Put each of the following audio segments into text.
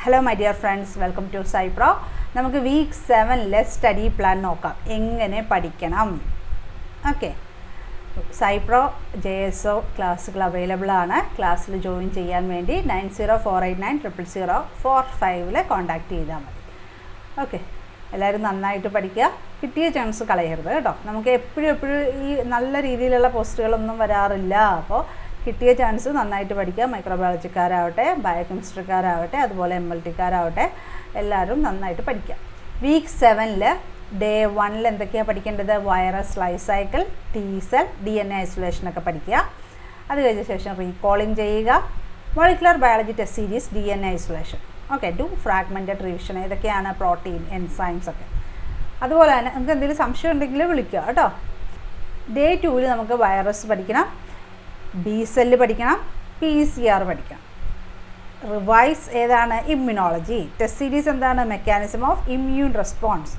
Hello my dear friends, welcome to Cypro. നമുക്ക് week 7 study plan നോക്കാം. എങ്ങനെ പഠിക്കണം? ഓക്കെ, സൈപ്രോ JSO ക്ലാസ്സുകൾ അവൈലബിൾ ആണ്. ക്ലാസ്സിൽ ജോയിൻ ചെയ്യാൻ വേണ്ടി 9048900045 കോൺടാക്ട് ചെയ്താൽ മതി. ഓക്കെ, എല്ലാവരും നന്നായിട്ട് പഠിക്കുക. കിട്ടിയ ചാൻസ് കളയരുത് കേട്ടോ. നമുക്ക് എപ്പോഴും ഈ നല്ല രീതിയിലുള്ള പോസ്റ്റുകളൊന്നും വരാറില്ല. അപ്പോൾ കിട്ടിയ ചാൻസ് നന്നായിട്ട് പഠിക്കുക. മൈക്രോബയോളജിക്കാരാവട്ടെ, ബയോകെമിസ്ട്രിക്കാരാവട്ടെ, അതുപോലെ MLT-കാരാവട്ടെ, എല്ലാവരും നന്നായിട്ട് പഠിക്കുക. വീക്ക് 7 ഡേ 1 എന്തൊക്കെയാണ് പഠിക്കേണ്ടത്? വൈറസ് ലൈഫ് സൈക്കിൾ, T-സെൽ, DNA ഐസൊലേഷനൊക്കെ പഠിക്കുക. അത് കഴിഞ്ഞ ശേഷം റീകോളിംഗ് ചെയ്യുക. Molecular biology test series, DNA isolation. Okay, do fragmented revision. ഏതൊക്കെയാണ്? പ്രോട്ടീൻ, എൻസൈംസ് ഒക്കെ. അതുപോലെ തന്നെ നമുക്ക് എന്തെങ്കിലും സംശയം ഉണ്ടെങ്കിൽ വിളിക്കുക കേട്ടോ. ഡേ 2 നമുക്ക് വൈറസ് പഠിക്കണം, B-സെല്ല് പഠിക്കണം, PCR പഠിക്കണം. റിവൈസ് ഏതാണ്? ഇമ്മ്യൂണോളജി. ടെസ്റ്റ് സീരീസ് എന്താണ്? Mechanism of immune response.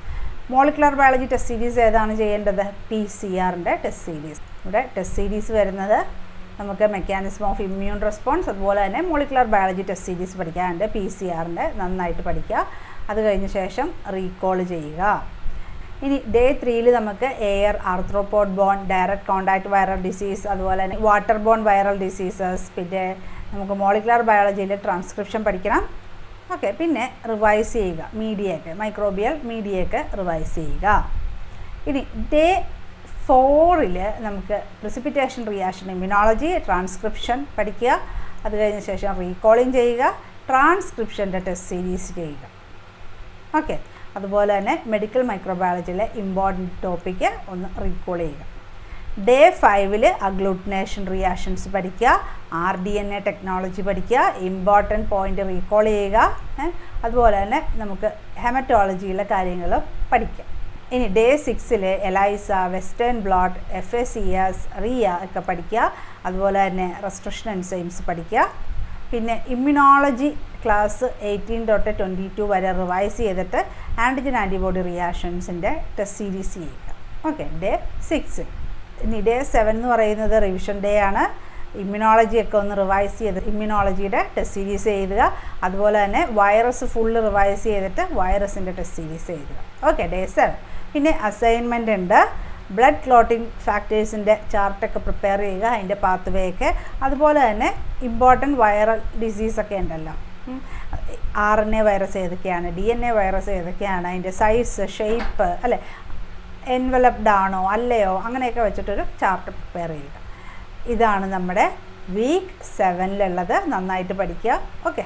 Molecular biology test series ഏതാണ് ചെയ്യേണ്ടത്? PCR-ൻ്റെ ടെസ്റ്റ് സീരീസ്. ഇവിടെ ടെസ്റ്റ് സീരീസ് വരുന്നത് നമുക്ക് മെക്കാനിസം ഓഫ് ഇമ്മ്യൂൺ റെസ്പോൺസ്, അതുപോലെ തന്നെ മോളിക്കുലർ ബയോളജി ടെസ്റ്റ് സീരീസ് പഠിക്കാനുണ്ട്. PCR-ൻ്റെ നന്നായിട്ട് പഠിക്കുക. അത് കഴിഞ്ഞ ശേഷം റീകോൾ ചെയ്യുക. ഇനി ഡേ 3 നമുക്ക് air, arthropod borne, direct contact viral disease, അതുപോലെ തന്നെ വാട്ടർ ബോൺ വൈറൽ ഡിസീസസ്, പിന്നെ നമുക്ക് മോളിക്കുലർ ബയോളജിയിൽ ട്രാൻസ്ക്രിപ്ഷൻ പഠിക്കണം. ഓക്കെ, പിന്നെ റിവൈസ് ചെയ്യുക. മീഡിയയൊക്കെ, മൈക്രോബിയൽ മീഡിയയൊക്കെ റിവൈസ് ചെയ്യുക. ഇനി ഡേ 4 നമുക്ക് പ്രിസിപ്പിറ്റേഷൻ റിയാക്ഷൻ, ഇമ്മ്യൂണോളജി, ട്രാൻസ്ക്രിപ്ഷൻ പഠിക്കുക. അത് കഴിഞ്ഞ ശേഷം റീകോളിംഗ് ചെയ്യുക. ട്രാൻസ്ക്രിപ്ഷൻ്റെ ടെസ്റ്റ് സീരീസ് ചെയ്യുക. ഓക്കെ, അതുപോലെ തന്നെ മെഡിക്കൽ മൈക്രോബയോളജിയിലെ ഇമ്പോർട്ടൻറ്റ് ടോപ്പിക്ക് ഒന്ന് റീകോൾ ചെയ്യുക. ഡേ 5 അഗ്ലൂട്ടിനേഷൻ റിയാക്ഷൻസ് പഠിക്കുക. RDNA ടെക്നോളജി പഠിക്കുക. ഇമ്പോർട്ടൻറ്റ് പോയിൻ്റ് റീകോൾ ചെയ്യുക. അതുപോലെ തന്നെ നമുക്ക് ഹെമറ്റോളജിയിലെ കാര്യങ്ങളും പഠിക്കാം. ഇനി day 6 ELISA, western blot, FACS, RIA ഒക്കെ പഠിക്കുക. അതുപോലെ തന്നെ റെസ്ട്രിക്ഷൻ എൻസൈംസ് പഠിക്കുക. പിന്നെ ഇമ്മ്യൂണോളജി ക്ലാസ് 18 തൊട്ട് 22 വരെ റിവൈസ് ചെയ്തിട്ട് ആൻറ്റിജൻ ആൻറ്റിബോഡി റിയാക്ഷൻസിൻ്റെ ടെസ്റ്റ് സീരീസ് ചെയ്യുക. Okay, day 6. ഇനി ഡേ 7 എന്ന് പറയുന്നത് റിവിഷൻ ഡേ ആണ്. ഇമ്മ്യൂണോളജിയൊക്കെ ഒന്ന് റിവൈസ് ചെയ്ത് ഇമ്മ്യൂണോളജിയുടെ ടെസ്റ്റ് സീരീസ് എഴുതുക. അതുപോലെ തന്നെ വൈറസ് ഫുള്ള് റിവൈസ് ചെയ്തിട്ട് വൈറസിൻ്റെ ടെസ്റ്റ് സീരീസ് എഴുതുക. Okay, day 7. പിന്നെ അസൈൻമെൻ്റ് ഉണ്ട്. ബ്ലഡ് ക്ലോട്ടിംഗ് ഫാക്ടേഴ്സിൻ്റെ ചാർട്ടൊക്കെ പ്രിപ്പയർ ചെയ്യുക, അതിൻ്റെ പാത്ത് ഒക്കെ. അതുപോലെ തന്നെ ഇമ്പോർട്ടൻറ്റ് വൈറൽ ഡിസീസൊക്കെ ഉണ്ടല്ലോ. RNA വൈറസ് ഏതൊക്കെയാണ്, DNA വൈറസ് ഏതൊക്കെയാണ്, അതിൻ്റെ സൈസ്, ഷേപ്പ്, അല്ലേ, എൻവലപ്ഡ് ആണോ അല്ലയോ, അങ്ങനെയൊക്കെ വെച്ചിട്ടൊരു ചാർട്ട് പ്രിപ്പയർ ചെയ്യുക. ഇതാണ് നമ്മുടെ വീക്ക് 7 നന്നായിട്ട് പഠിക്കുക. ഓക്കെ.